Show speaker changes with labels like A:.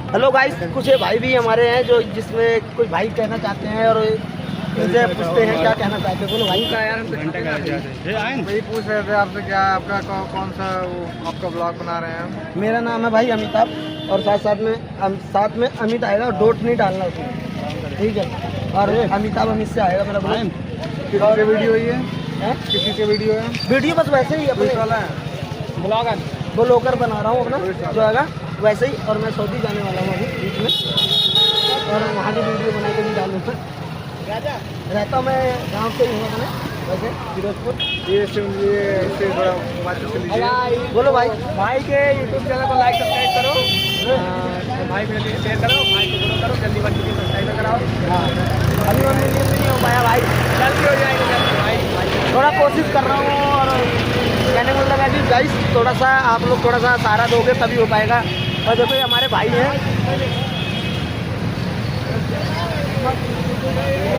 A: Hello guys, कुछ ये भाई भी हमारे हैं जो जिसमें कुछ भाई कहना चाहते हैं और इनसे पूछते हैं क्या कहना चाहते हैं। बोलो भाई।
B: वही पूछ रहे थे आपसे, क्या आपका कौन सा वो आपका ब्लॉग बना रहे हैं?
A: मेरा नाम है भाई अमिताभ और साथ में अमित आएगा और डोट नहीं डालना उसमें, ठीक है। और अमिताभ अमित से आएगा मेरा ब्लॉग।
B: किसी से वीडियो है? किसी से वीडियो है?
A: वीडियो बस वैसे ही अपने
B: वाला है ब्लॉगर,
A: वो लोकर बना रहा हूँ अपना जो आएगा वैसे ही। और मैं सऊदी जाने वाला हूँ अभी बीच में, और वहाँ की वीडियो बना के भी डालूँगा। रहता मैं गांव से ही हूँ अपने वैसे फिरोजपुर।
B: ये इससे थोड़ा बातचीत से लीजिए।
A: बोलो भाई।
B: भाई के यूट्यूब चैनल को लाइक सब्सक्राइब करो, भाई को शेयर करो, भाई को फॉलो करो, जल्दी बन के सब्सक्राइब कराओ।
A: हाँ, अभी 1 मिलियन नहीं हो पाया भाई,
B: जल्दी हो जाएगा जल्दी भाई।
A: थोड़ा कोशिश कर रहा हूँ। और कहने को मतलब है कि गाइस थोड़ा सा आप लोग थोड़ा सा सहारा दोगे तभी हो पाएगा। और देखो ये हमारे भाई हैं